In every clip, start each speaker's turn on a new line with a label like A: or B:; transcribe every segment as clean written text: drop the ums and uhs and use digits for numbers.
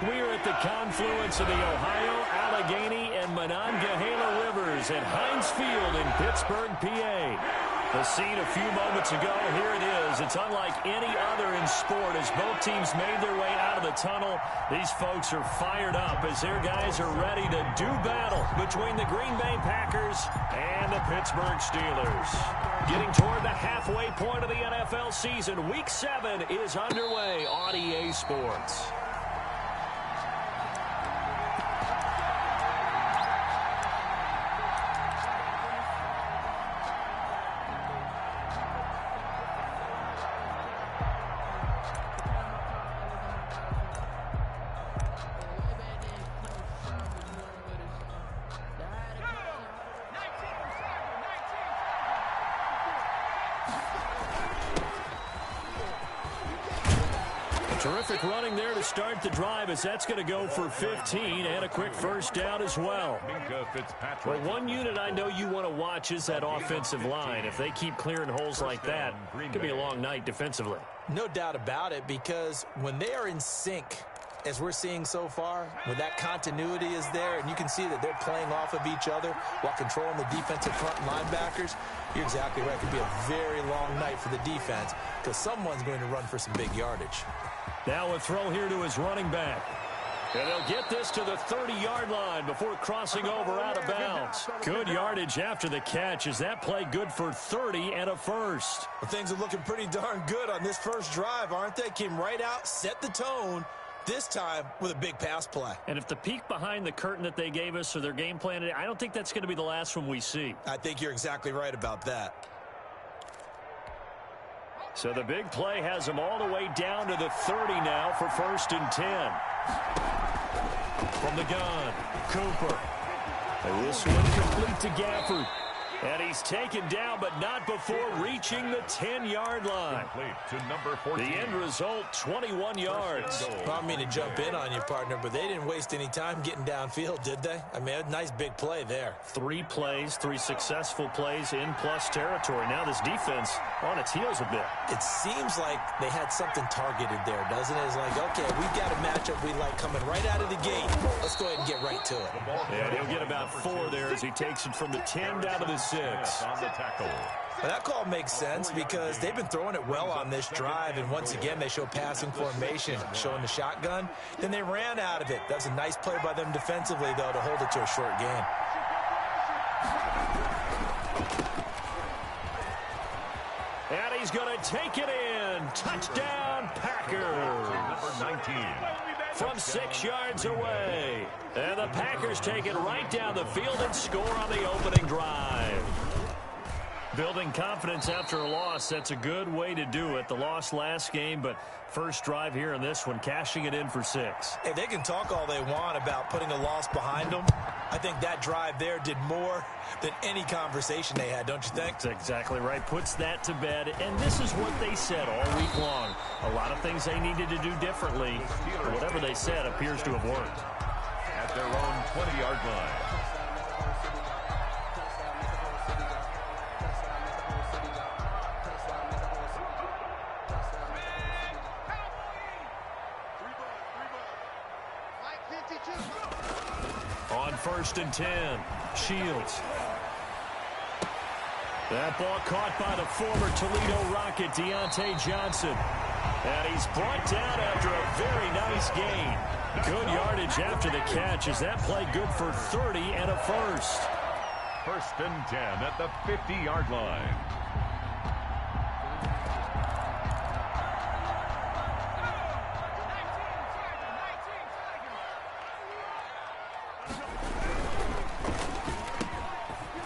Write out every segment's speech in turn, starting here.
A: We're at the confluence of the Ohio, Allegheny, and Monongahela Rivers at Heinz Field in Pittsburgh, PA. The scene a few moments ago, here it is. It's unlike any other in sport as both teams made their way out of the tunnel. These folks are fired up as their guys are ready to do battle between the Green Bay Packers and the Pittsburgh Steelers. Getting toward the halfway point of the NFL season, Week 7 is underway on EA Sports. Terrific running there to start the drive as that's going to go for 15 and a quick first down as well. Well, one unit I know you want to watch is that offensive line. If they keep clearing holes like that, it could be a long night defensively.
B: No doubt about it, because when they are in sync, as we're seeing so far, when that continuity is there and you can see that they're playing off of each other while controlling the defensive front linebackers, you're exactly right. It could be a very long night for the defense because someone's going to run for some big yardage.
A: Now a throw here to his running back. And they'll get this to the 30-yard line before crossing over out of bounds. Good yardage after the catch. Is that play good for 30 and a first?
B: Well, things are looking pretty darn good on this first drive, aren't they? Came right out, set the tone, this time with a big pass play.
A: And if the peek behind the curtain that they gave us or their game plan, I don't think that's going to be the last one we see.
B: I think you're exactly right about that.
A: So the big play has them all the way down to the 30 now for 1st and 10. From the gun, Cooper. And this one complete to Gafford. And he's taken down, but not before reaching the 10-yard line.
C: To number 14.
A: The end result, 21 yards.
B: Well, I don't mean to jump in on you, partner, but they didn't waste any time getting downfield, did they? I mean, a nice big play there.
A: 3 plays, 3 successful plays in plus territory. Now this defense on its heels a bit.
B: It seems like they had something targeted there, doesn't it? It's like, okay, we've got a matchup we like coming right out of the gate. Let's go ahead and get right to it.
A: And he'll get about 4 there as he takes it from the 10 down to the 6.
C: On the tackle.
B: Well, that call makes sense because they've been throwing it well on this drive, and once again they show passing formation, showing the shotgun. Then they ran out of it. That's a nice play by them defensively, though, to hold it to a short gain.
A: And he's going to take it in. Touchdown, Packers.
C: Number 19.
A: From 6 yards away. And the Packers take it right down the field and score on the opening drive. Building confidence after a loss, that's a good way to do it. The loss last game, but first drive here in this one, cashing it in for 6.
B: Hey, they can talk all they want about putting a loss behind them. I think that drive there did more than any conversation they had, don't you think?
A: That's exactly right. Puts that to bed, and this is what they said all week long. A lot of things they needed to do differently, but whatever they said appears to have worked.
C: At their own 20-yard line.
A: On 1st and 10, Shields. That ball caught by the former Toledo Rocket, Deontay Johnson. And he's brought down after a very nice gain. Good yardage after the catch. Is that play good for 30 and a first?
C: 1st and 10 at the 50-yard line.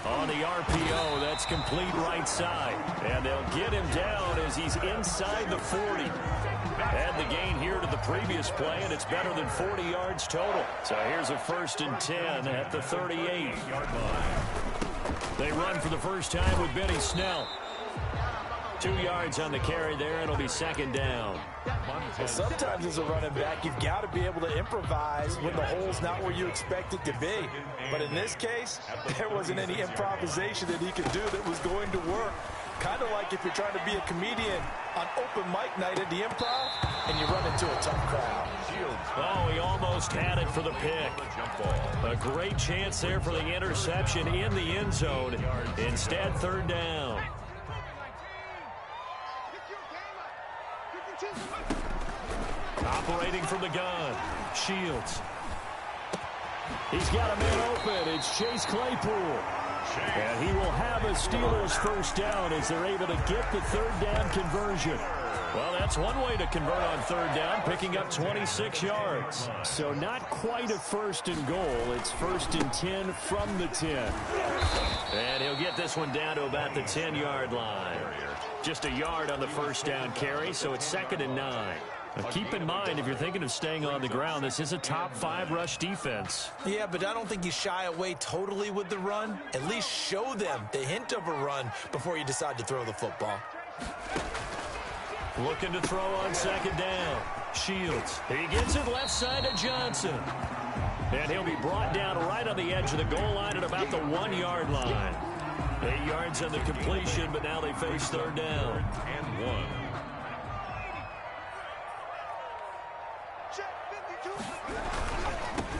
A: On the RPO, that's complete right side. And they'll get him down as he's inside the 40. Add the gain here to the previous play, and it's better than 40 yards total. So here's a 1st and 10 at the 38-yard line. They run for the first time with Benny Snell. 2 yards on the carry there, and it'll be 2nd down.
B: Well, sometimes as a running back, you've got to be able to improvise when the hole's not where you expect it to be. But in this case, there wasn't any improvisation that he could do that was going to work. Kind of like if you're trying to be a comedian on open mic night at the Improv and you run into a tough crowd.
A: Oh, he almost had it for the pick. A great chance there for the interception in the end zone. Instead, third down. Operating from the gun, Shields. He's got a man open. It's Chase Claypool. And he will have a Steelers first down as they're able to get the third down conversion. Well, that's one way to convert on third down, picking up 26 yards.
D: So not quite a first and goal. It's first and 10 from the 10.
A: And he'll get this one down to about the 10-yard line. Just a yard on the first down carry, so it's 2nd and 9. Now keep in mind, if you're thinking of staying on the ground, this is a top 5 rush defense.
B: Yeah, but I don't think you shy away totally with the run. At least show them the hint of a run before you decide to throw the football.
A: Looking to throw on 2nd down. Shields. He gets it left side to Johnson. And he'll be brought down right on the edge of the goal line at about the 1-yard line. 8 yards on the completion, but now they face third down.
C: And 1.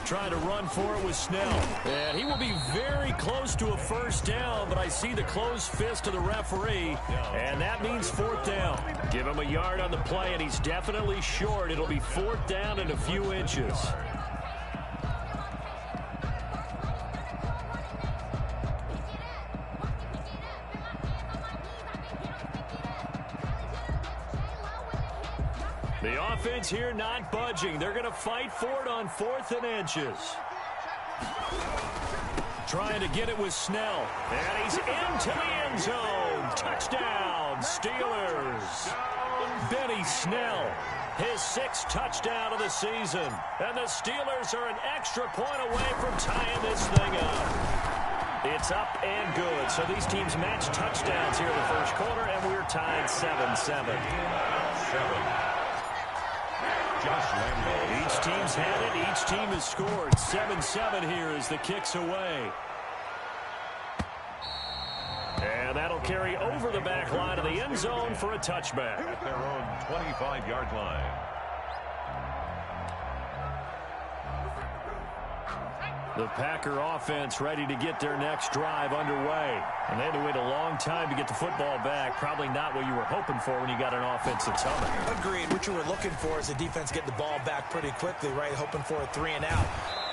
A: Trying to run for it with Snell. And he will be very close to a first down, but I see the closed fist of the referee, and that means 4th down. Give him a yard on the play, and he's definitely short. It'll be 4th down and a few inches. The offense here not budging. They're going to fight for it on 4th and inches. Trying to get it with Snell. And he's into the end zone. Touchdown, Steelers. Benny Snell, his 6th touchdown of the season. And the Steelers are an extra point away from tying this thing up. It's up and good. So these teams match touchdowns here in the first quarter, and we're tied 7-7. Each team's had it. Each team has scored. 7-7 here as the kick's away. And that'll carry over the back line of the end zone for a touchback.
C: At their own 25-yard line.
A: The Packer offense ready to get their next drive underway. And they had to wait a long time to get the football back. Probably not what you were hoping for when you got an offensive tunnel.
B: Agreed. What you were looking for is the defense get the ball back pretty quickly, right? Hoping for a 3 and out.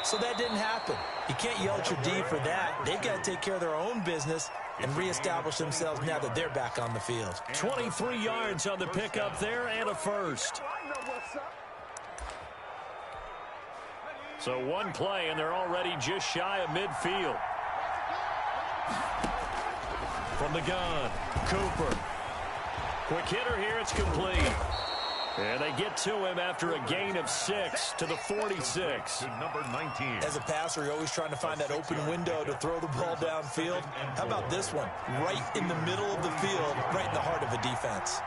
B: So that didn't happen. You can't yell at your D for that. They've got to take care of their own business and reestablish themselves now that they're back on the field.
A: 23 yards on the pickup there and a first. So one play, and they're already just shy of midfield. From the gun, Cooper. Quick hitter here, it's complete. And they get to him after a gain of 6 to the 46.
C: To number 19.
B: As a passer, you're always trying to find that open window to throw the ball downfield. How about this one? Right in the middle of the field, right in the heart of a defense.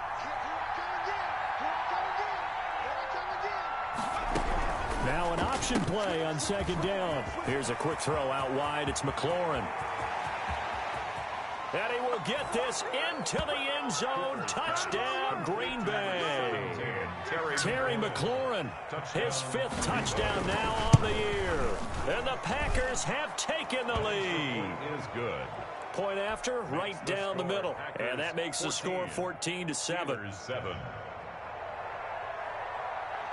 A: Now an option play on 2nd down. Here's a quick throw out wide. It's McLaurin. And he will get this into the end zone. Touchdown, Green Bay. Terry McLaurin, his 5th touchdown now on the year. And the Packers have taken the lead.
C: Is good.
A: Point after, right down the middle. And that makes the score 14-7.
C: 7.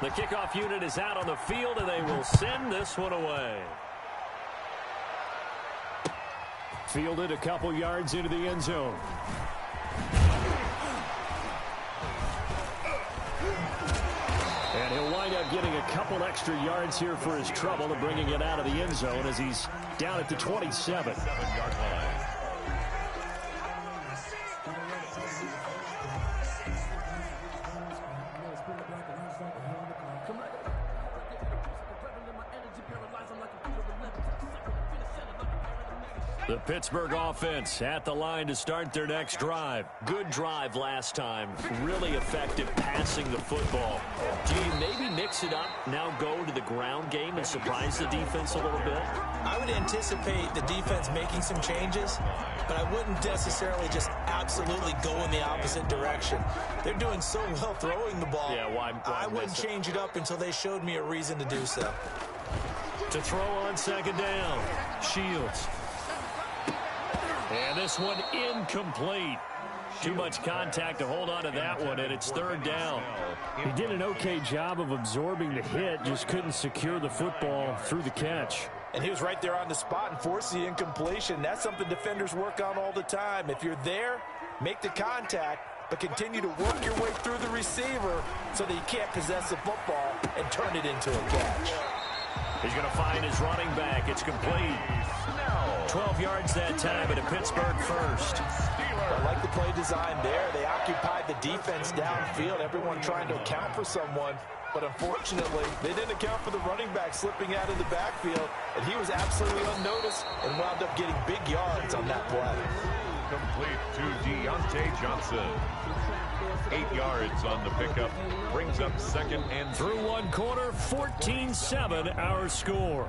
A: The kickoff unit is out on the field, and they will send this one away. Fielded a couple yards into the end zone. And he'll wind up getting a couple extra yards here for his trouble and bringing it out of the end zone as he's down at the 27.
C: 7-yard line.
A: The Pittsburgh offense at the line to start their next drive.
D: Good drive last time. Really effective passing the football. Do you maybe mix it up, now go to the ground game and surprise the defense a little bit?
B: I would anticipate the defense making some changes, but I wouldn't necessarily just absolutely go in the opposite direction. They're doing so well throwing the ball.
D: Yeah, why
B: I wouldn't change it up until they showed me a reason to do so.
A: To throw on second down, Shields. And this one incomplete. Too much contact to hold on to that one, and it's third down.
D: He did an okay job of absorbing the hit, just couldn't secure the football through the catch.
B: And he was right there on the spot and forced the incompletion. That's something defenders work on all the time. If you're there, make the contact, but continue to work your way through the receiver so that you can't possess the football and turn it into a catch.
A: He's going to find his running back. It's complete. 12 yards that time at a Pittsburgh first.
B: I like the play design there. They occupied the defense downfield, everyone trying to account for someone. But unfortunately, they didn't account for the running back slipping out of the backfield, and he was absolutely unnoticed and wound up getting big yards on that play.
C: Complete to Deontay Johnson. 8 yards on the pickup. Brings up second and
A: Through one quarter, 14-7 our score.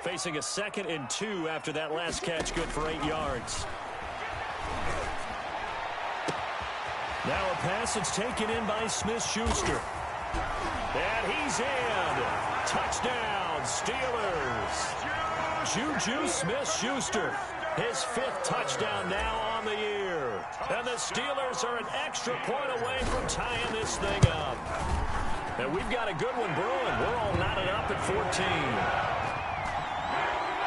A: Facing a 2nd and 2 after that last catch, good for 8 yards. Now a pass that's taken in by Smith-Schuster. And he's in. Touchdown, Steelers. Juju Smith-Schuster. His 5th touchdown now on the year. And the Steelers are an extra point away from tying this thing up. And we've got a good one brewing. We're all knotted up at 14.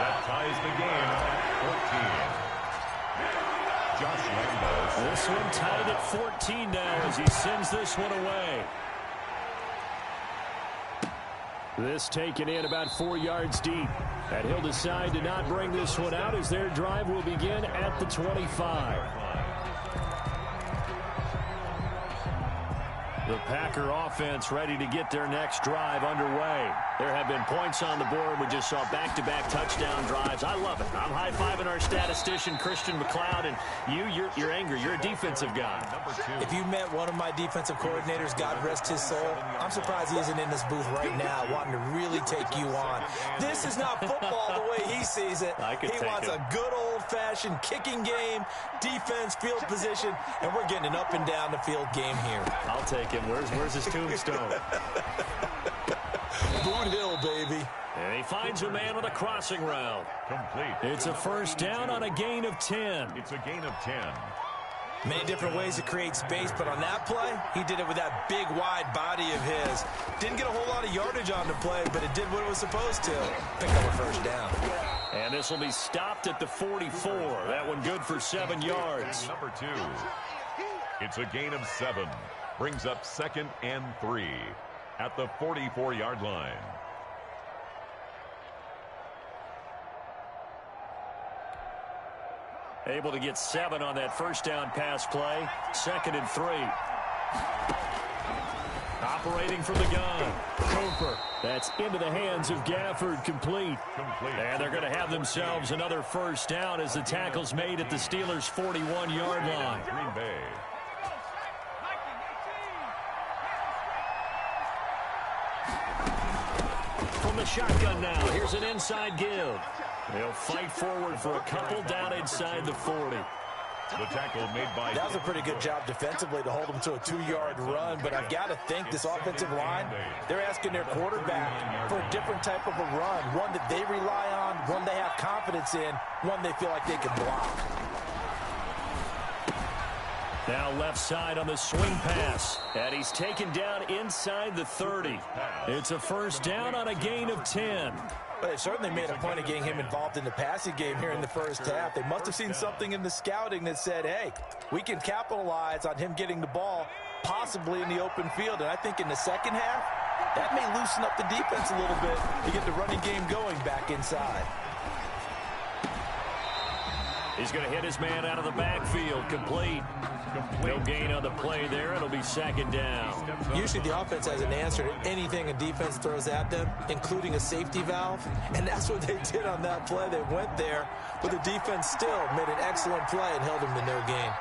C: that ties the game at 14. Josh Lambo.
A: This one tied at 14 now as he sends this one away.
D: This taken in about 4 yards deep. And he'll decide to not bring this one out as their drive will begin at the 25.
A: The Packer offense ready to get their next drive underway. There have been points on the board. We just saw back-to-back touchdown drives. I love it. I'm high-fiving our statistician, Christian McLeod, and you're angry. You're a defensive guy.
B: If you met one of my defensive coordinators, God rest his soul, I'm surprised he isn't in this booth right now wanting to really take you on. This is not football the way he sees it. He wants a good old-fashioned kicking game, defense, field position, and we're getting an up-and-down-the-field game here.
A: I'll take him. Where's his tombstone?
B: Boot Hill, baby.
A: And he finds a man with a crossing route.
C: Complete.
A: It's a first down on a gain of 10.
C: It's a gain of 10.
B: Many different ways to create space, but on that play, he did it with that big, wide body of his. Didn't get a whole lot of yardage on the play, but it did what it was supposed to. Pick up a first down.
A: And this will be stopped at the 44. That one good for 7 yards.
C: Number 2. It's a gain of 7. Brings up 2nd and 3 at the 44-yard line.
A: Able to get 7 on that first down pass play. 2nd and 3. Operating from the gun. Cooper. That's into the hands of Gafford, complete. And they're going to have themselves another first down as the tackle's made at the Steelers' 41-yard line.
C: Green Bay.
A: From the shotgun now, here's an inside give. They'll fight forward for a couple down inside the 40.
C: The tackle made by...
B: That was a pretty good job defensively to hold him to a 2-yard run, but I've got to think this offensive line, they're asking their quarterback for a different type of a run, one that they rely on, one they have confidence in, one they feel like they can block.
A: Now left side on the swing pass. And he's taken down inside the 30. It's a first down on a gain of 10.
B: But they certainly made a point of getting him involved in the passing game here in the first half. They must have seen something in the scouting that said, hey, we can capitalize on him getting the ball, possibly in the open field. And I think in the second half, that may loosen up the defense a little bit to get the running game going back inside.
A: He's going to hit his man out of the backfield. Complete. No gain on the play there. It'll be second down.
B: Usually the offense has an answer to anything a defense throws at them, including a safety valve. And that's what they did on that play. They went there, but the defense still made an excellent play and held them to no gain.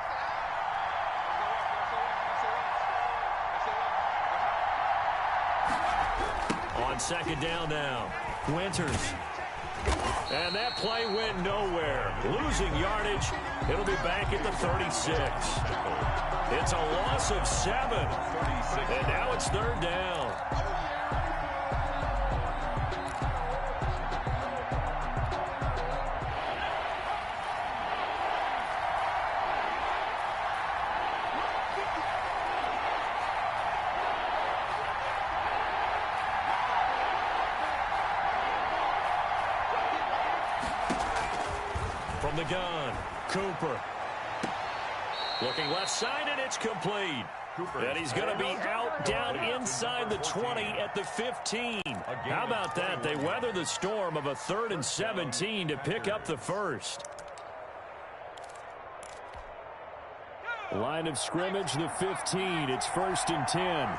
A: On second down now, Winters. And that play went nowhere. Losing yardage. It'll be back at the 36. It's a loss of 7. And now it's third down. From the gun, Cooper. Looking left side, and it's complete. And he's going to be out down inside the 20 at the 15. How about that? They weather the storm of a 3rd and 17 to pick up the first. Line of scrimmage, the 15. It's 1st and 10.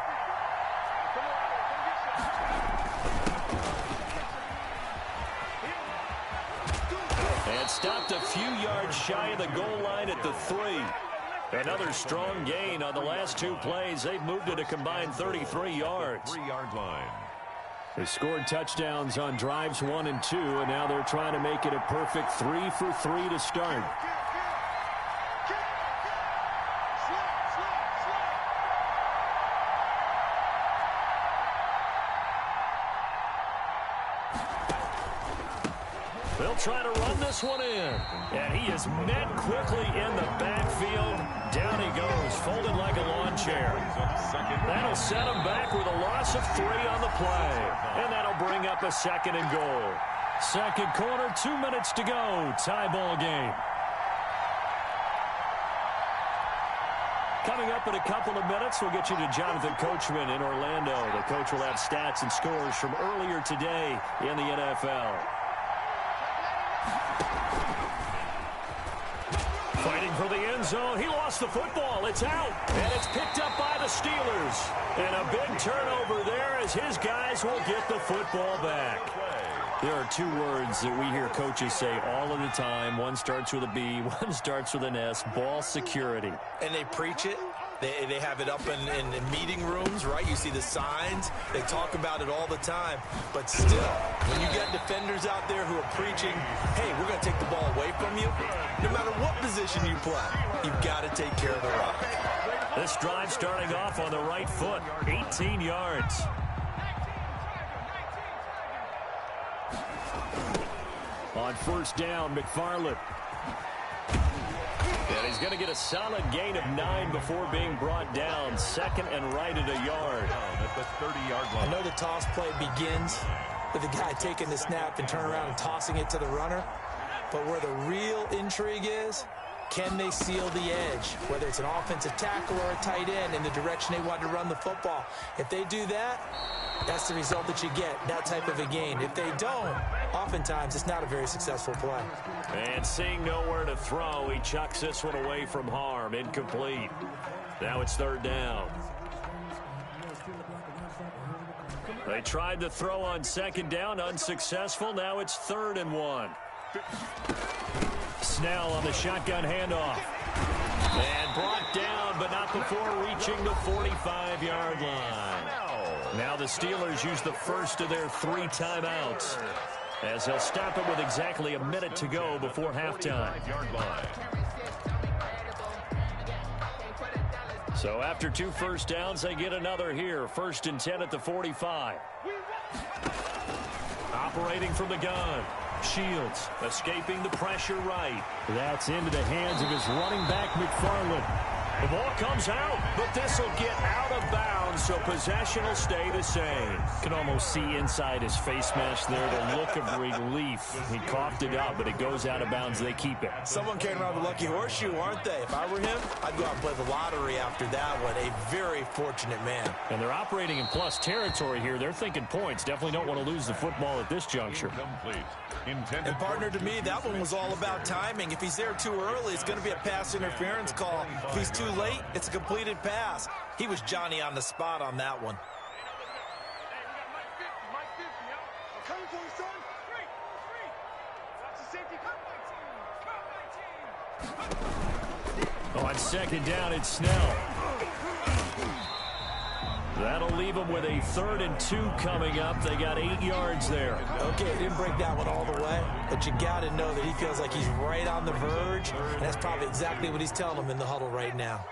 A: And stopped a few yards shy of the goal line at the 3. Another strong gain on the last 2 plays. They've moved it a combined 33 yards.
C: 3-yard line.
A: They scored touchdowns on drives 1 and 2, and now they're trying to make it a perfect 3 for 3 to start. They'll try to run this one in. And he is met quickly in the backfield. Down he goes, folded like a lawn chair. That'll set him back with a loss of 3 on the play. And that'll bring up a 2nd and goal. Second quarter, 2 minutes to go. Tie ball game. Coming up in a couple of minutes, we'll get you to Jonathan Coachman in Orlando. The coach will have stats and scores from earlier today in the NFL. Fighting for the end zone. He lost the football. It's out. And it's picked up by the Steelers. And a big turnover there as his guys will get the football back. There are 2 words that we hear coaches say all of the time. One starts with a B, one starts with an S. Ball security.
B: And they preach it. They have it up in meeting rooms, right? You see the signs. They talk about it all the time. But still, when you get defenders out there who are preaching, hey, we're going to take the ball away from you, no matter what position you play, you've got to take care of the rock.
A: This drive starting off on the right foot, 18 yards. On first down, McFarland. And he's going to get a solid gain of 9 before being brought down. 2nd and right at a yard.
C: At the 30-yard line.
B: I know the toss play begins with the guy taking the snap and turning around and tossing it to the runner. But where the real intrigue is, can they seal the edge, whether it's an offensive tackle or a tight end, in the direction they want to run the football? If they do that, that's the result that you get, that type of a gain. If they don't, oftentimes it's not a very successful play.
A: And seeing nowhere to throw, he chucks this one away from harm. Incomplete. Now it's 3rd down. They tried to throw on 2nd down, unsuccessful. Now it's 3rd and 1. Snell on the shotgun handoff. And brought down, but not before reaching the 45-yard line. Now the Steelers use the first of their 3 timeouts, as they'll stop it with exactly a minute to go before halftime. So after 2 first downs, they get another here. 1st and 10 at the 45. Operating from the gun. Shields escaping the pressure right. That's into the hands of his running back, McFarland. The ball comes out, but this will get out of bounds down, so possession will stay the same.
D: Can almost see inside his face mask there the look of relief. He coughed it up, but it goes out of bounds. They keep it.
B: Someone carrying around the lucky horseshoe, aren't they? If I were him, I'd go out and play the lottery after that one. A very fortunate man.
D: And they're operating in plus territory here. They're thinking points. Definitely don't want to lose the football at this juncture.
B: And partner, to me, that one was all about timing. If he's there too early, it's going to be a pass interference call. If he's too late, it's a completed pass. He was Johnny on the spot on that one.
A: On second down, it's Snell. That'll leave them with a 3rd and 2 coming up. They got 8 yards there.
B: Okay, didn't break that one all the way, but you got to know that he feels like he's right on the verge, and that's probably exactly what he's telling them in the huddle right now.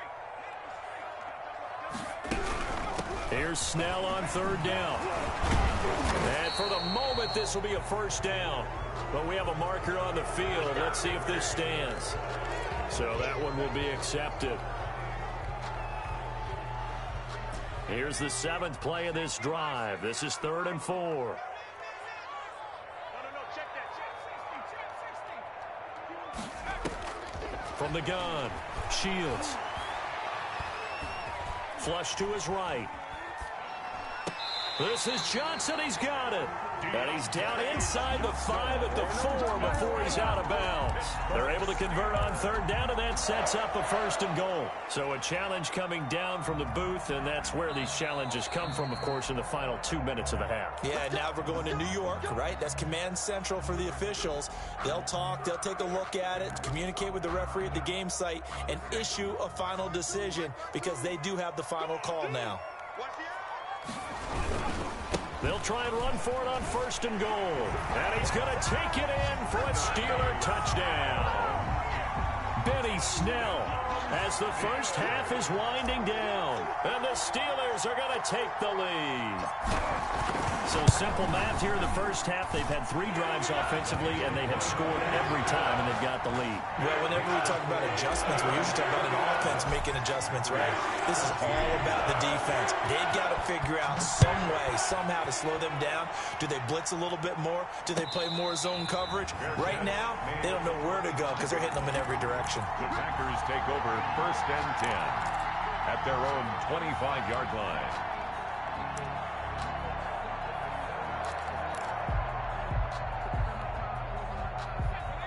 A: Here's Snell on 3rd down. And for the moment, this will be a 1st down. But we have a marker on the field. Let's see if this stands. So that one will be accepted. Here's the 7th play of this drive. This is 3rd and 4. From the gun, Shields. Flush to his right. This is Johnson. He's got it. And he's down inside the 5 at the 4 before he's out of bounds. They're able to convert on 3rd down, and that sets up a 1st and goal. So a challenge coming down from the booth, and that's where these challenges come from, of course, in the final 2 minutes of the half.
B: Yeah, now we're going to New York, right? That's command central for the officials. They'll talk, they'll take a look at it, communicate with the referee at the game site, and issue a final decision because they do have the final call now.
A: They'll try and run for it on 1st and goal. And he's going to take it in for a Steeler touchdown. Benny Snell as the first half is winding down. And the Steelers are going to take the lead. So simple math here in the first half. They've had 3 drives offensively, and they have scored every time, and they've got the lead.
B: Well, whenever we talk about adjustments, we usually talk about an offense making adjustments, right? This is all about the defense. They've got to figure out some way, somehow to slow them down. Do they blitz a little bit more? Do they play more zone coverage? Right now, they don't know where to go because they're hitting them in every direction.
C: The Packers take over 1st and 10 at their own 25-yard line.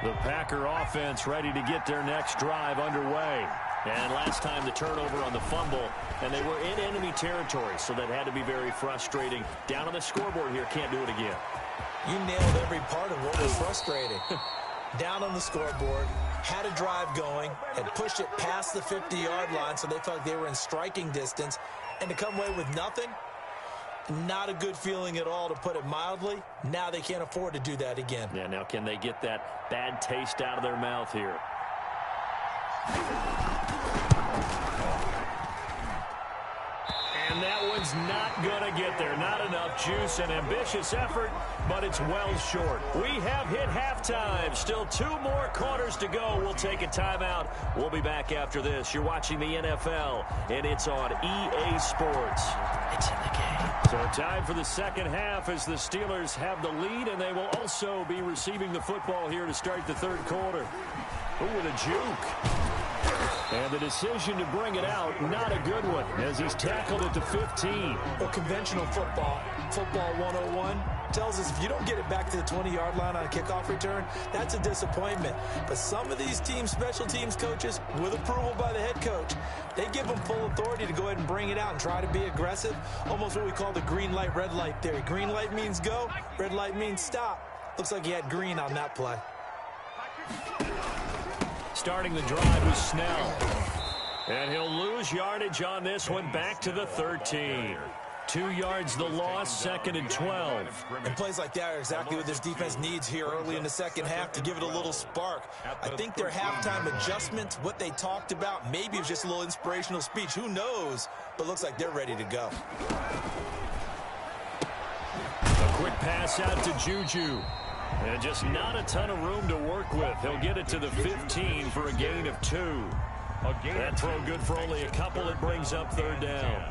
A: The Packer offense ready to get their next drive underway. And last time the turnover on the fumble, and they were in enemy territory, so that had to be very frustrating. Down on the scoreboard here, can't do it again.
B: You nailed every part of what was frustrating. Down on the scoreboard, had a drive going, had pushed it past the 50-yard line, so they felt like they were in striking distance, and to come away with nothing, not a good feeling at all, to put it mildly. Now they can't afford to do that again.
A: Yeah, now can they get that bad taste out of their mouth here? And that one's not going to get there. Not enough juice. An ambitious effort, but it's well short. We have hit halftime. Still 2 more quarters to go. We'll take a timeout. We'll be back after this. You're watching the NFL, and it's on EA Sports. It's in the game. So time for the second half as the Steelers have the lead, and they will also be receiving the football here to start the 3rd quarter. Ooh, with a juke. And the decision to bring it out, not a good one, as he's tackled at the 15.
B: Well, conventional football 101, tells us if you don't get it back to the 20-yard line on a kickoff return, that's a disappointment. But some of these team special teams coaches, with approval by the head coach, they give them full authority to go ahead and bring it out and try to be aggressive, almost what we call the green light, red light theory. Green light means go, red light means stop. Looks like he had green on that play.
A: Starting the drive with Snell. And he'll lose yardage on this one, back to the 13. 2 yards the loss, 2nd and 12.
B: And plays like that are exactly what this defense needs here early in the second half to give it a little spark. I think their halftime adjustments, what they talked about, maybe it was just a little inspirational speech. Who knows? But looks like they're ready to go.
A: A quick pass out to Juju. And just not a ton of room to work with. He'll get it to the 15 for a gain of 2. That throw good for only a couple. It brings up 3rd down.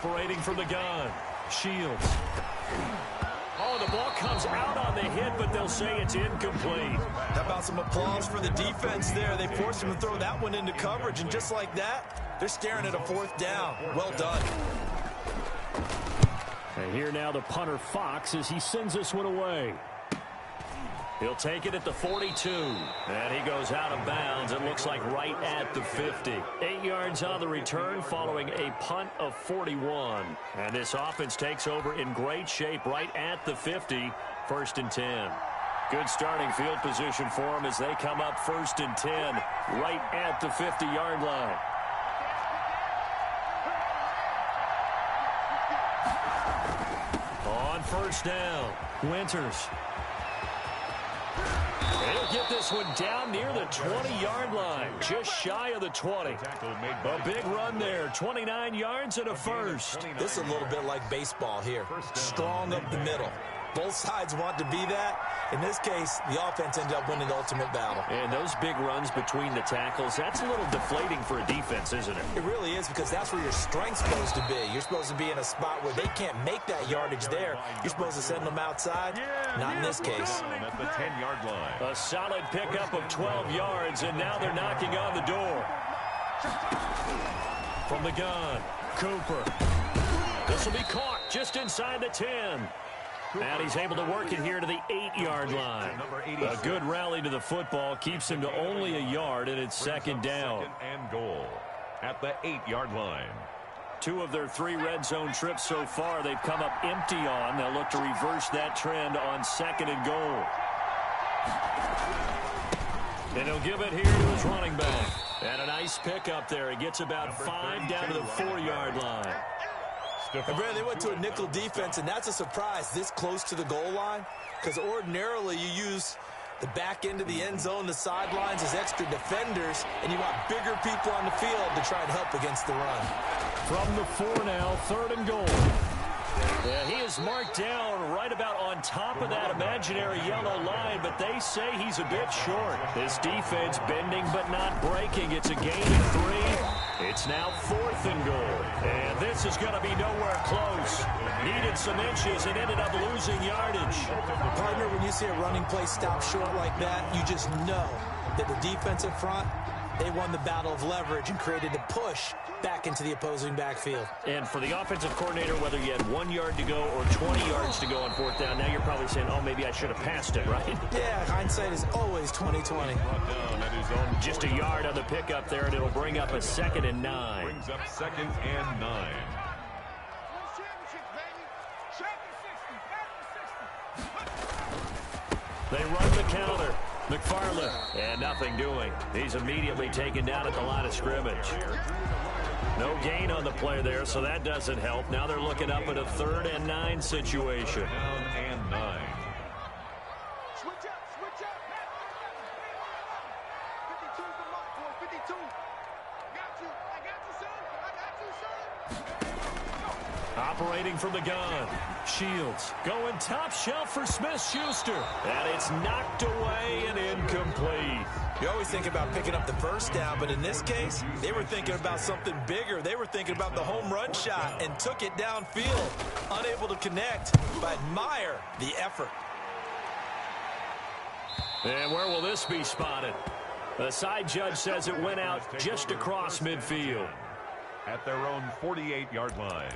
A: Operating from the gun. Shields. Oh, the ball comes out on the hit, but they'll say it's incomplete.
B: How about some applause for the defense there? They forced him to throw that one into coverage, and just like that, they're staring at a 4th down. Well done.
A: And here now the punter Fox as he sends this one away. He'll take it at the 42. And he goes out of bounds. It looks like right at the 50. 8 yards on the return following a punt of 41. And this offense takes over in great shape right at the 50. 1st and 10. Good starting field position for them as they come up 1st and 10 right at the 50-yard line. On 1st down, Winters. He'll get this one down near the 20-yard line, just shy of the 20. A big run there, 29 yards and a first.
B: This is a little bit like baseball here. Strong up the middle. Both sides want to be that. In this case, the offense ended up winning the ultimate battle.
A: And those big runs between the tackles, that's a little deflating for a defense, isn't it?
B: It really is, because that's where your strength's supposed to be. You're supposed to be in a spot where they can't make that yardage there. You're supposed to send them outside. Not in this case.
C: At the 10-yard line.
A: A solid pickup of 12 yards, and now they're knocking on the door. From the gun, Cooper. This will be caught just inside the 10. And he's able to work it here to the 8-yard line. A good rally to the football keeps him to only a yard, and it's 2nd down.
C: 2nd and goal at the 8-yard line.
A: 2 of their 3 red zone trips so far they've come up empty on. They'll look to reverse that trend on 2nd and goal. And he'll give it here to his running back. And a nice pickup there. He gets about 5 down to the 4-yard line.
B: And Brad, they went to a nickel defense, and that's a surprise this close to the goal line, because ordinarily you use the back end of the end zone, the sidelines as extra defenders, and you want bigger people on the field to try and help against the run.
A: From the 4 now, 3rd and goal. Yeah, he is marked down right about on top of that imaginary yellow line, but they say he's a bit short. This defense bending but not breaking. It's a gain of 3. It's now 4th and goal. And this is going to be nowhere close. Needed some inches and ended up losing yardage.
B: Partner, when you see a running play stop short like that, you just know that the defensive front, they won the battle of leverage and created a push back into the opposing backfield.
A: And for the offensive coordinator, whether you had 1 yard to go or 20 yards to go on 4th down, now you're probably saying, oh, maybe I should have passed it, right?
B: Yeah, hindsight is always 20/20.
A: Just a yard on the pickup there, and it'll bring up a 2nd and 9.
C: Brings up 2nd and 9.
A: They run the counter. McFarland, and nothing doing. He's immediately taken down at the line of scrimmage. No gain on the play there, so that doesn't help. Now they're looking up at a 3rd and 9 situation.
C: Down and 9.
E: Switch up, switch up. 52 the mark, boy, 52. I got you, son.
A: Operating from the gun. Shields going top shelf for Smith-Schuster. And it's knocked away and incomplete.
B: You always think about picking up the 1st down, but in this case, they were thinking about something bigger. They were thinking about the home run shot and took it downfield. Unable to connect, but admire the effort.
A: And where will this be spotted? The side judge says it went out just across midfield.
C: At their own 48-yard line.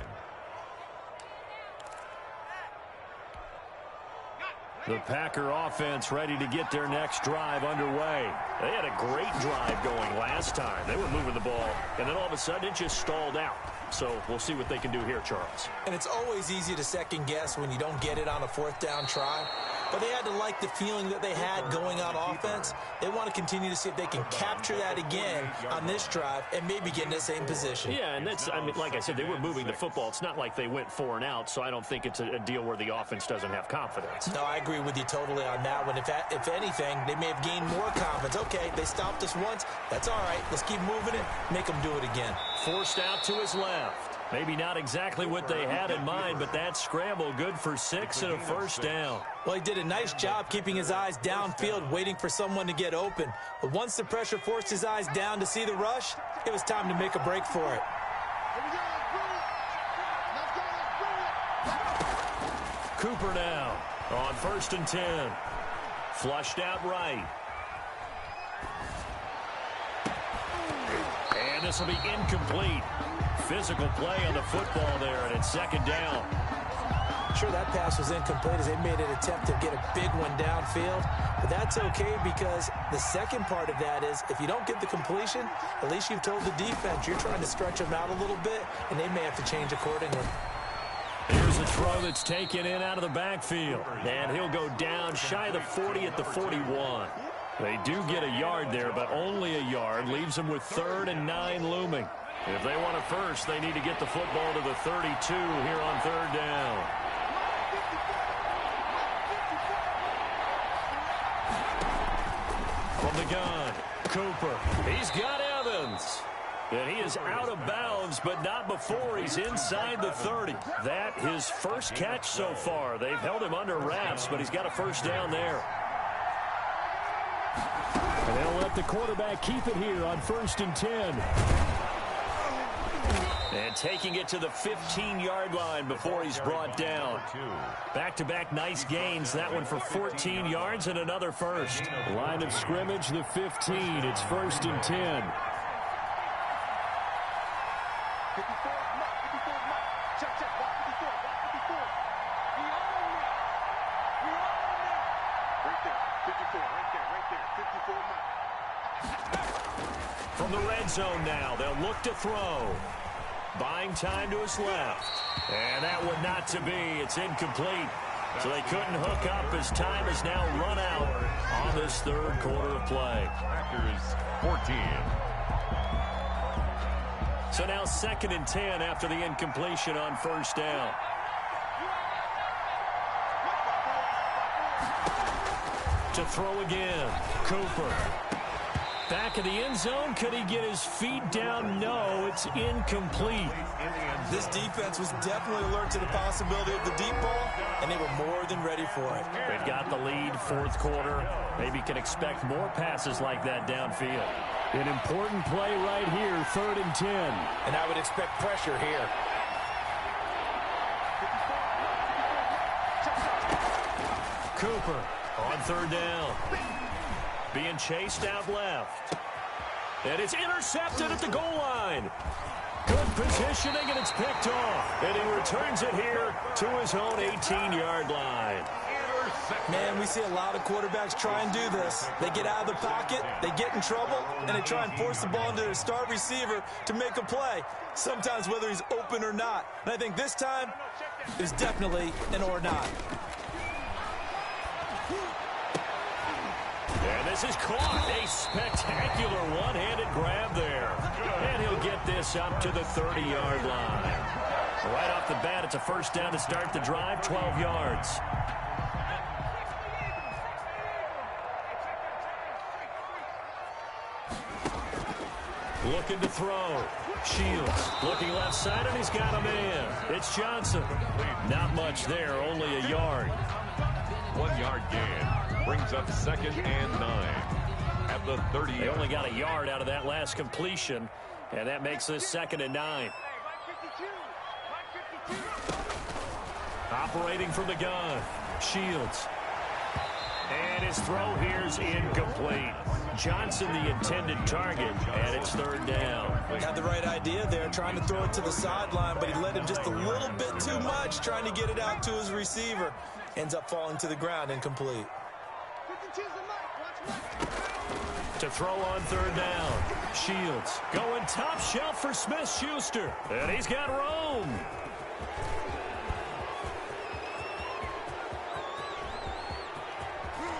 A: The Packer offense ready to get their next drive underway. They had a great drive going last time. They were moving the ball, and then all of a sudden it just stalled out. So we'll see what they can do here, Charles.
B: And it's always easy to second guess when you don't get it on a 4th down try. But they had to like the feeling that they had going on offense. They want to continue to see if they can capture that again on this drive and maybe get in the same position.
A: Yeah, and that's, I mean, like I said, they were moving the football. It's not like they went 4 and out, so I don't think it's a deal where the offense doesn't have confidence.
B: No, I agree with you totally on that one. If anything, they may have gained more confidence. Okay, they stopped us once. That's all right. Let's keep moving it. Make them do it again.
A: Forced out to his left. Maybe not exactly what they had in mind, but that scramble good for 6 and a 1st down.
B: Well, he did a nice job keeping his eyes downfield, waiting for someone to get open. But once the pressure forced his eyes down to see the rush, it was time to make a break for it.
A: Cooper now on 1st and 10. Flushed out right. And this will be incomplete. Physical play on the football there, and it's 2nd down.
B: Sure, that pass was incomplete as they made an attempt to get a big one downfield. But that's okay because the second part of that is if you don't get the completion, at least you've told the defense you're trying to stretch them out a little bit, and they may have to change accordingly.
A: Here's a throw that's taken in out of the backfield. And he'll go down shy of the 40 at the 41. They do get a yard there, but only a yard. Leaves them with 3rd and 9 looming. If they want a first, they need to get the football to the 32 here on 3rd down. From the gun, Cooper. He's got Evans. And he is out of bounds, but not before he's inside the 30. That his first catch so far. They've held him under wraps, but he's got a first down there.
F: And they'll let the quarterback keep it here on 1st and 10.
A: And taking it to the 15-yard line before he's brought down. Back-to-back nice gains. That one for 14 yards and another first.
F: Line of scrimmage, the 15. It's 1st and 10.
E: 54, Mark, 54, Mark. Check, check, Mark 54, Mark 54. We on it. We on it. Right there, 54, right there, 54, Mark.
A: From the red zone now, they'll look to throw. Buying time to his left. And that one not to be. It's incomplete. So they couldn't hook up as time has now run out on this 3rd quarter of play.
C: Packers 14.
A: So now 2nd and 10 after the incompletion on 1st down. To throw again, Cooper. Back of the end zone, could he get his feet down? No, it's incomplete.
B: This defense was definitely alert to the possibility of the deep ball, and they were more than ready for it.
A: They've got the lead, 4th quarter. Maybe can expect more passes like that downfield.
F: An important play right here, 3rd and 10.
B: And I would expect pressure here.
A: Cooper on 3rd down. Being chased out left. And it's intercepted at the goal line. Good positioning, and it's picked off. And he returns it here to his own 18-yard line.
B: Man, we see a lot of quarterbacks try and do this. They get out of the pocket, they get in trouble, and they try and force the ball into their star receiver to make a play, sometimes whether he's open or not. And I think this time, it was definitely an or not.
A: And this is caught. A spectacular one-handed grab there. And he'll get this up to the 30-yard line. Right off the bat, it's a first down to start the drive, 12 yards. Looking to throw. Shields looking left side, and he's got a man. It's Johnson. Not much there, only a yard.
C: 1 yard gain. Brings up 2nd and 9 at the 30.
A: They only got a yard out of that last completion, and that makes this 2nd and 9. Operating from the gun, Shields. And his throw here's incomplete. Johnson the intended target, and it's 3rd down.
B: Had the right idea there, trying to throw it to the sideline, but he let him just a little bit too much, trying to get it out to his receiver. Ends up falling to the ground, incomplete.
A: To throw on 3rd down. Shields going top shelf for Smith-Schuster. And he's got Rome.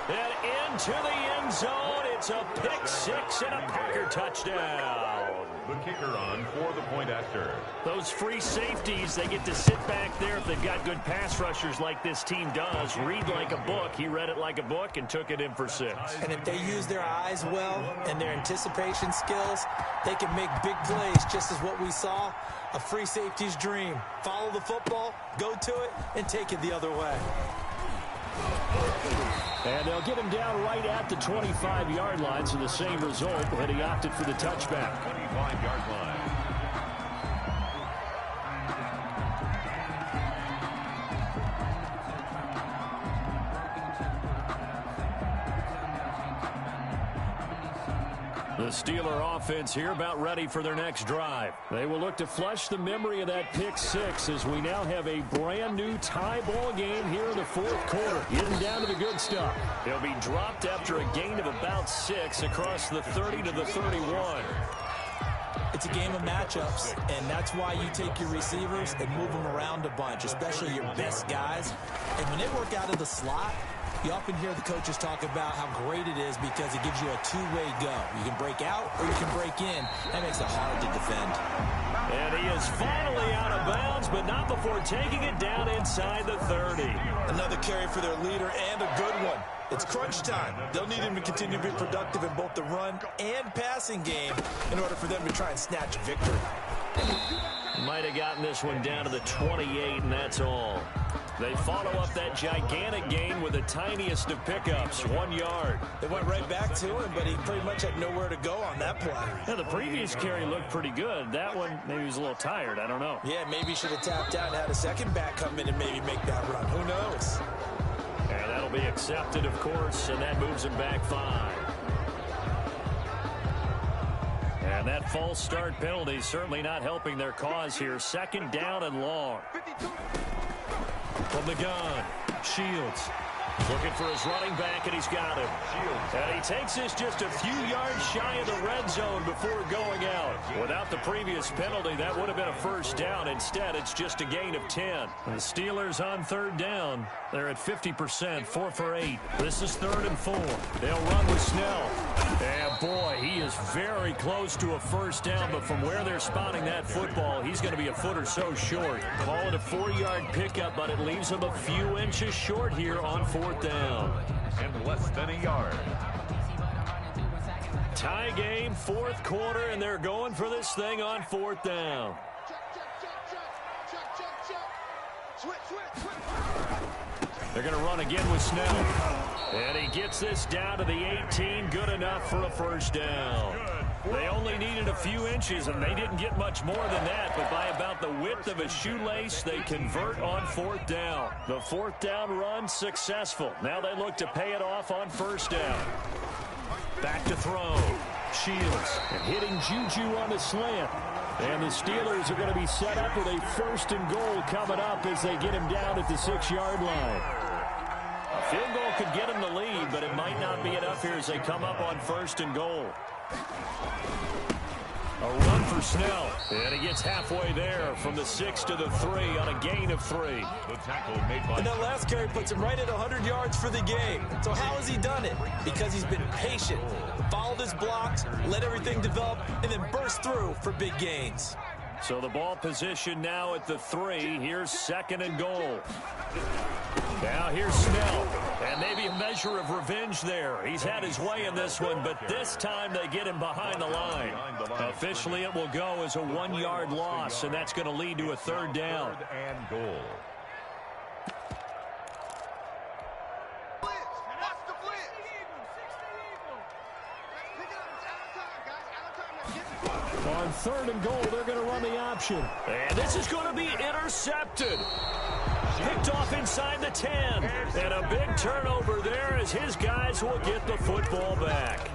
A: And into the end zone. It's a pick six and a Packer touchdown.
C: The kicker on for the point after.
A: Those free safeties, they get to sit back there if they've got good pass rushers like this team does. Read like a book. He read it like a book and took it in for 6.
B: And if they use their eyes well and their anticipation skills, they can make big plays, just as what we saw. A free safety's dream. Follow the football, go to it, and take it the other way.
F: And they'll get him down right at the 25-yard line, so the same result, but he opted for the touchback.
C: 25-yard line.
F: The Steeler offense here about ready for their next drive. They will look to flush the memory of that pick six as we now have a brand new tie ball game here in the fourth quarter. Getting down to the good stuff.
A: He'll be dropped after a gain of about 6 across the 30 to the 31.
B: It's a game of matchups, and that's why you take your receivers and move them around a bunch, especially your best guys. And when they work out of the slot, you often hear the coaches talk about how great it is because it gives you a two-way go. You can break out or you can break in. That makes it hard to defend.
A: And he is finally out of bounds, but not before taking it down inside the 30.
B: Another carry for their leader and a good one. It's crunch time. They'll need him to continue to be productive in both the run and passing game in order for them to try and snatch victory.
A: Might have gotten this one down to the 28, and that's all. They follow up that gigantic gain with the tiniest of pickups, 1 yard.
B: They went right back to him, but he pretty much had nowhere to go on that play.
F: Yeah, the previous carry looked pretty good. That one, maybe he was a little tired. I don't know.
B: Yeah, maybe he should have tapped out and had a second back come in and maybe make that run. Who knows?
A: And that'll be accepted, of course, and that moves him back 5. And that false start penalty certainly not helping their cause here. 2nd down and long. From the gun, Shields looking for his running back, and he's got him. And he takes this just a few yards shy of the red zone before going out. Without the previous penalty, that would have been a first down. Instead, it's just a gain of 10. The Steelers on 3rd down. They're at 50%, 4 for 8. This is 3rd and 4. They'll run with Snell. And boy, he is very close to a first down, but from where they're spotting that football, he's going to be a foot or so short. Call it a 4-yard pickup, but it leaves him a few inches short here on 4th down.
C: And less than a yard.
A: Tie game, 4th quarter, and they're going for this thing on 4th down. They're going to run again with Snell. And he gets this down to the 18, good enough for a first down. They only needed a few inches, and they didn't get much more than that, but by about the width of a shoelace, they convert on 4th down. The 4th down run successful. Now they look to pay it off on 1st down. Back to throw. Shields and hitting Juju on the slant. And the Steelers are going to be set up with a 1st and goal coming up as they get him down at the 6-yard line. A field goal could get him the lead, but it might not be enough here as they come up on 1st and goal. A run for Snell, and he gets halfway there from the 6 to the 3 on a gain of 3.
C: The tackle made by...
B: And that last carry puts him right at 100 yards for the game. So how has he done it? Because he's been patient, followed his blocks, let everything develop, and then burst through for big gains.
A: So the ball position now at the 3. Here's 2nd and goal. Now here's Snell, and maybe a measure of revenge there. He's had his way in this one, but this time they get him behind the line. Officially, it will go as a 1-yard loss, and that's going to lead to a 3rd down.
C: 3rd and goal.
F: On 3rd and goal, they're going to run the option.
A: And this is going to be intercepted. Picked off inside the 10. And a big turnover there as his guys will get the football back.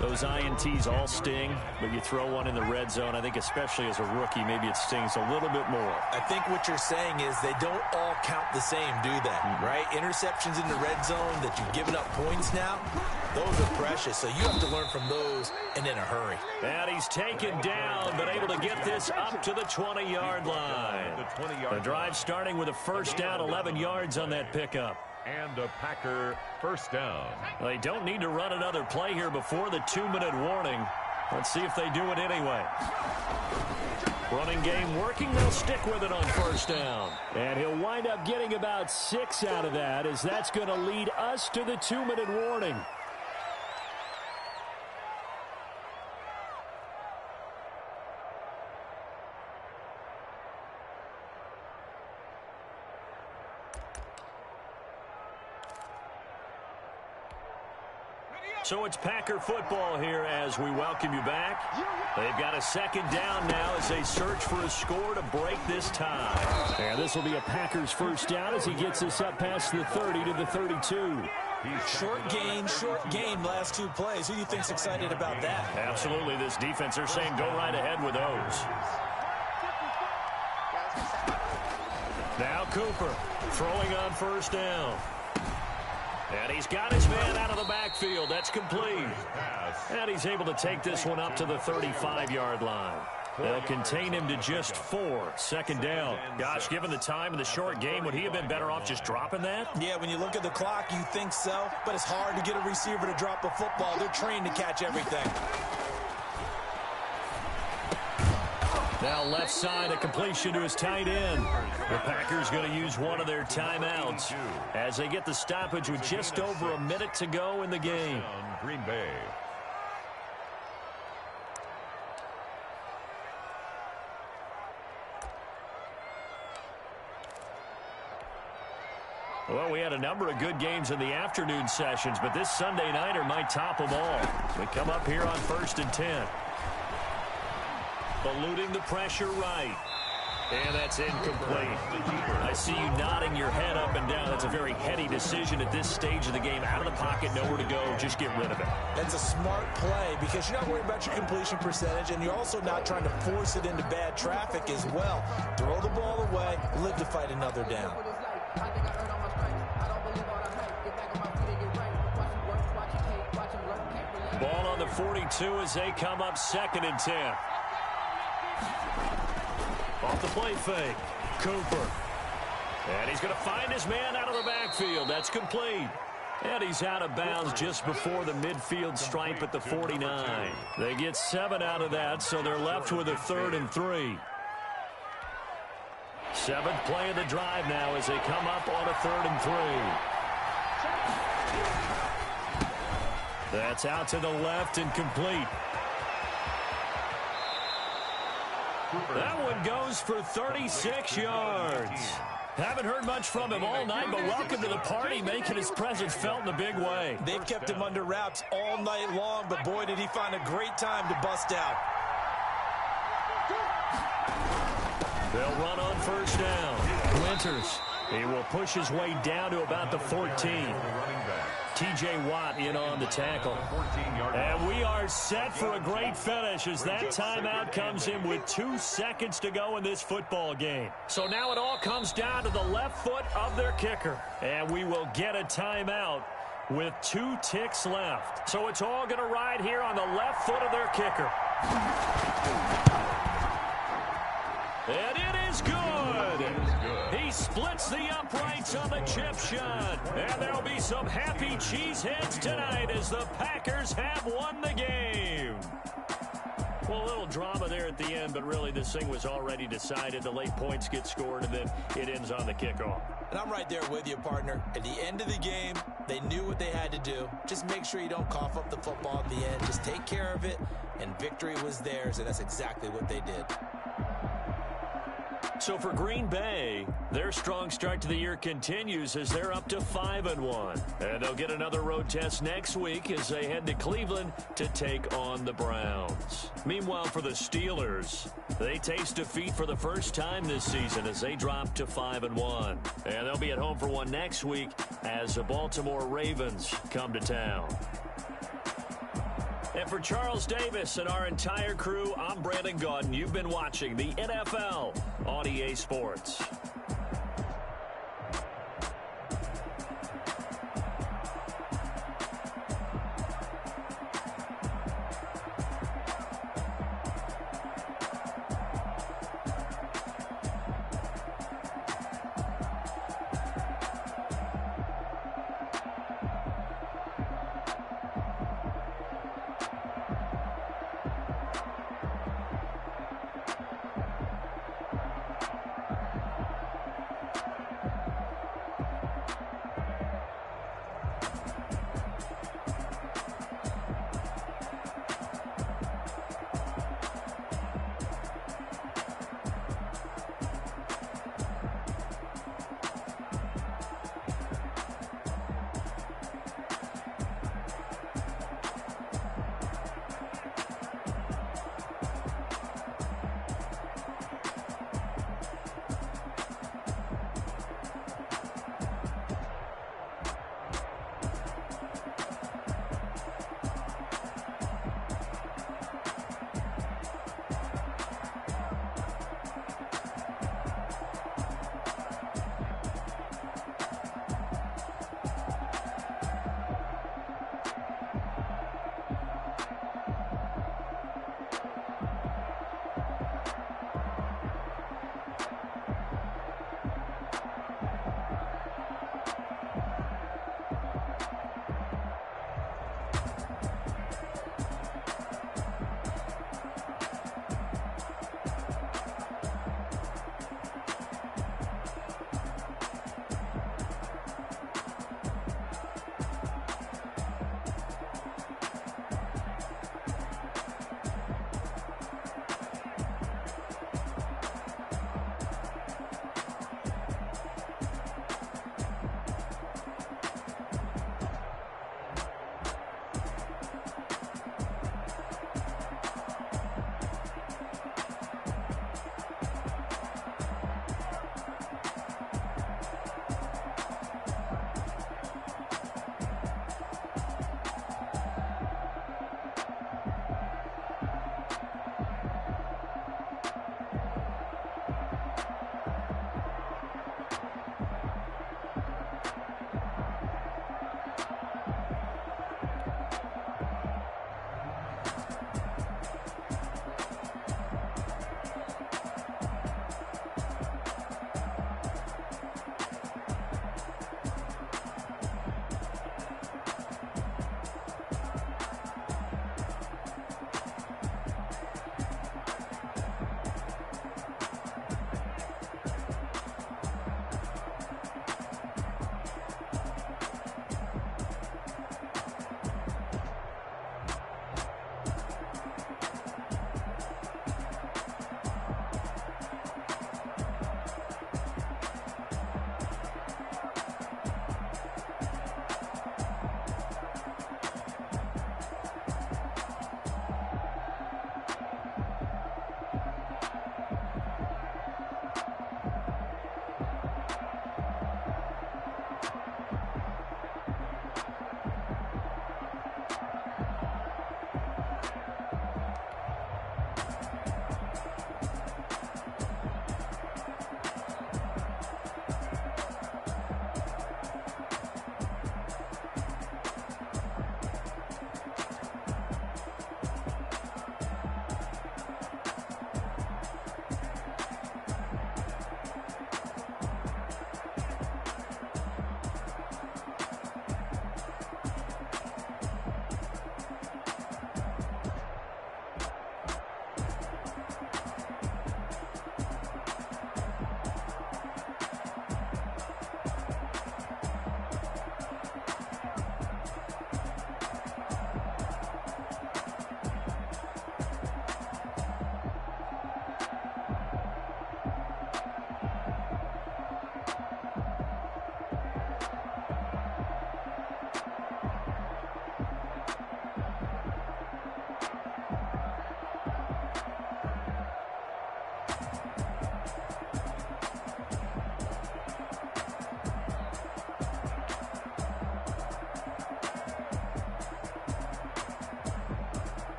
A: Those INTs all sting, but you throw one in the red zone, I think especially as a rookie, maybe it stings a little bit more.
B: I think what you're saying is they don't all count the same, do they? Right? Interceptions in the red zone that you've given up points now, those are precious. So you have to learn from those and in a hurry.
A: And he's taken down, but able to get this up to the 20-yard line. The drive starting with a first down, 11 yards on that pickup.
C: And a Packer first down.
A: They don't need to run another play here before the 2-minute warning. Let's see if they do it anyway. Running game working. They'll stick with it on first down.
F: And he'll wind up getting about 6 out of that, as that's going to lead us to the 2-minute warning.
A: So it's Packer football here as we welcome you back. They've got a second down now as they search for a score to break this tie.
F: And this will be a Packers first down as he gets us up past the 30 to the 32.
B: Short gain, last two plays. Who do you think's excited about that?
A: Absolutely, this defense, they're saying go right ahead with those. Now Cooper throwing on first down. And he's got his man out of the backfield. That's complete. And he's able to take this one up to the 35-yard line. They'll contain him to just 4. Second down. Gosh, given the time of the short game, would he have been better off just dropping that?
B: Yeah, when you look at the clock, you think so. But it's hard to get a receiver to drop a football. They're trained to catch everything.
A: Now left side, a completion to his tight end. The Packers going to use one of their timeouts as they get the stoppage with just over a minute to go in the game.
C: Green Bay.
A: Well, we had a number of good games in the afternoon sessions, but this Sunday nighter might top them all. We come up here on 1st and 10. Eluding the pressure right. And that's incomplete. I see you nodding your head up and down. That's a very heady decision at this stage of the game. Out of the pocket, nowhere to go. Just get rid of it.
B: That's a smart play because you're not worried about your completion percentage, and you're also not trying to force it into bad traffic as well. Throw the ball away, live to fight another down.
A: Ball on the 42 as they come up 2nd and 10. Off the play fake, Cooper. And he's going to find his man out of the backfield. That's complete. And he's out of bounds just before the midfield stripe at the 49. They get 7 out of that, so they're left with a 3rd and 3. 7th play of the drive now as they come up on a 3rd and 3. That's out to the left and complete. That one goes for 36 yards. Haven't heard much from him all night, but welcome to the party, making his presence felt in a big way.
B: They've kept him under wraps all night long, but boy, did he find a great time to bust out.
A: They'll run on first down. Winters, he will push his way down to about the 14. T.J. Watt in on the tackle. And we are set for a great finish as that timeout comes in with 2 seconds to go in this football game. So now it all comes down to the left foot of their kicker. And we will get a timeout with 2 ticks left. So it's all going to ride here on the left foot of their kicker. And it is good. He splits the uprights on the chip shot. And there'll be some happy cheeseheads tonight as the Packers have won the game. Well, a little drama there at the end, but really this thing was already decided. The late points get scored, and then it ends on the kickoff.
B: And I'm right there with you, partner. At the end of the game, they knew what they had to do. Just make sure you don't cough up the football at the end. Just take care of it, and victory was theirs, and that's exactly what they did.
A: So for Green Bay, their strong start to the year continues as they're up to 5-1. And they'll get another road test next week as they head to Cleveland to take on the Browns. Meanwhile, for the Steelers, they taste defeat for the first time this season as they drop to 5-1. And they'll be at home for one next week as the Baltimore Ravens come to town. And for Charles Davis and our entire crew, I'm Brandon Gaudin. You've been watching the NFL on EA Sports.